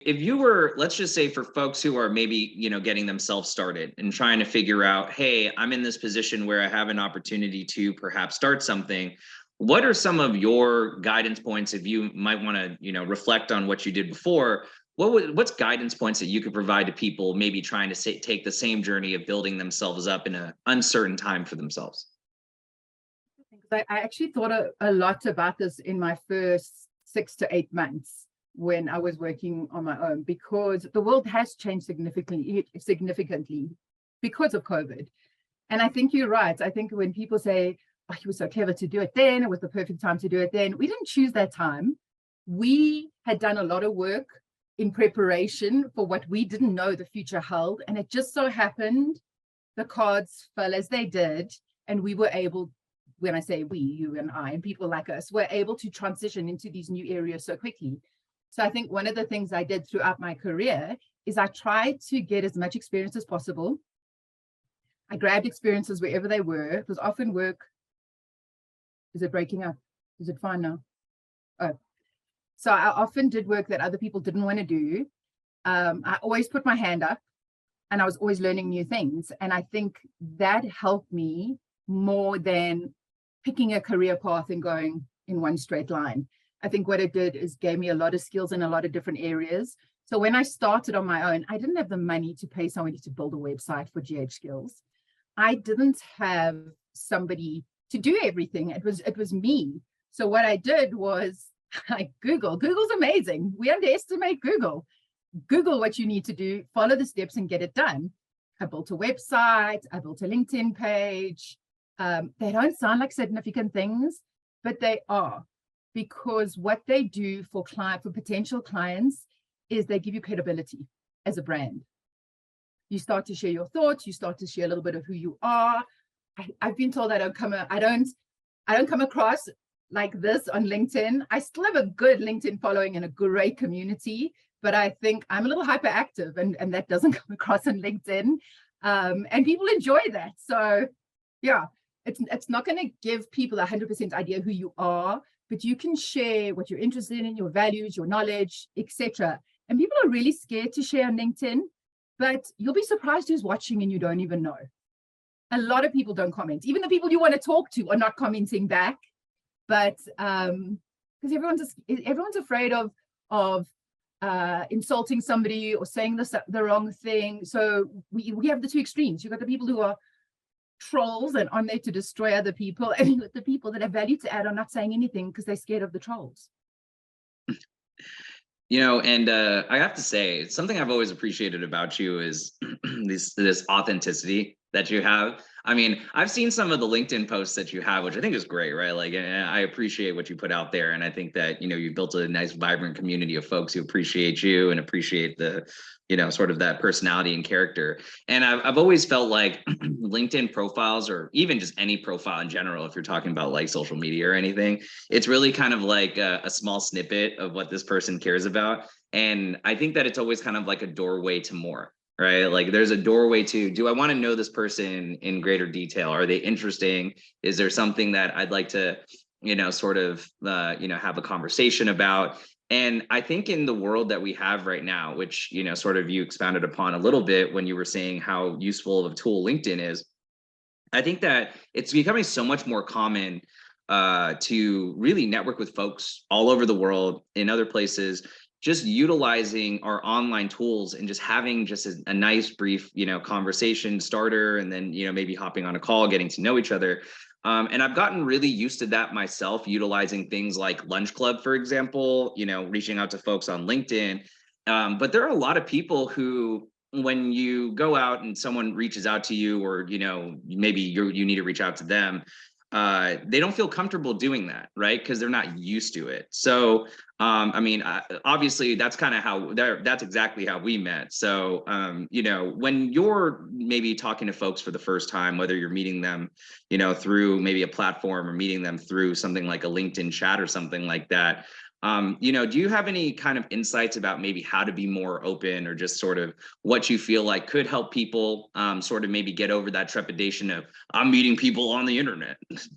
If you were, let's just say for folks who are maybe, getting themselves started and trying to figure out, hey, I'm in this position where I have an opportunity to perhaps start something. What are some of your guidance points if you might want to, reflect on what you did before? What's guidance points that you could provide to people maybe trying to take the same journey of building themselves up in an uncertain time for themselves? I actually thought a lot about this in my first 6 to 8 months when I was working on my own, because the world has changed significantly because of COVID. And I think you're right. I think when people say, oh, you were so clever to do it then, it was the perfect time to do it then, we didn't choose that time. We had done a lot of work in preparation for what we didn't know the future held. And it just so happened the cards fell as they did. And we were able, when I say we, you and I, and people like us, were able to transition into these new areas so quickly. So I think one of the things I did throughout my career is I tried to get as much experience as possible. I grabbed experiences wherever they were. It was often work. Is it breaking up? Is it fine now? Oh, so I often did work that other people didn't want to do. I always put my hand up and I was always learning new things. And I think that helped me more than picking a career path and going in one straight line. I think what it did is gave me a lot of skills in a lot of different areas. So when I started on my own, I didn't have the money to pay somebody to build a website for GH Skills. I didn't have somebody to do everything. It was me. So what I did was I Google's amazing. We underestimate Google. Google what you need to do, follow the steps and get it done. I built a website. I built a LinkedIn page. They don't sound like significant things, but they are, because what they do for potential clients is they give you credibility as a brand. You start to share your thoughts. You start to share a little bit of who you are. I've been told I don't come across like this on LinkedIn. I still have a good LinkedIn following and a great community, but I think I'm a little hyperactive, and that doesn't come across on LinkedIn. And people enjoy that. So yeah, it's not going to give people 100% idea who you are, but you can share what you're interested in, your values, your knowledge, etc. And people are really scared to share on LinkedIn, but you'll be surprised who's watching and you don't even know. A lot of people don't comment. Even the people you want to talk to are not commenting back, but because everyone's afraid of insulting somebody or saying the wrong thing. So we have the two extremes. You've got the people who are trolls and on there to destroy other people, and the people that have value to add are not saying anything because they're scared of the trolls. And I have to say, something I've always appreciated about you is this authenticity that you have. I mean, I've seen some of the LinkedIn posts that you have, which I think is great, right? Like, and I appreciate what you put out there. And I think that, you've built a nice, vibrant community of folks who appreciate you and appreciate the, sort of that personality and character. And I've always felt like LinkedIn profiles, or even just any profile in general, if you're talking about like social media or anything, it's really kind of like a small snippet of what this person cares about. And I think that it's always kind of like a doorway to more. Right? Like there's a doorway to, do I want to know this person in greater detail? Are they interesting? Is there something that I'd like to, sort of, have a conversation about? And I think in the world that we have right now, which, sort of you expounded upon a little bit when you were saying how useful of a tool LinkedIn is, I think that it's becoming so much more common to really network with folks all over the world in other places, just utilizing our online tools and just having just a nice brief, conversation starter, and then, maybe hopping on a call, getting to know each other. And I've gotten really used to that myself, utilizing things like Lunch Club, for example, reaching out to folks on LinkedIn. But there are a lot of people who, when you go out and someone reaches out to you, or, maybe you need to reach out to them, they don't feel comfortable doing that, right? Because they're not used to it. So, I mean, obviously, that's kind of that's exactly how we met. So, when you're maybe talking to folks for the first time, whether you're meeting them, through maybe a platform, or meeting them through something like a LinkedIn chat or something like that, do you have any kind of insights about maybe how to be more open, or just sort of what you feel like could help people sort of maybe get over that trepidation of, I'm meeting people on the internet?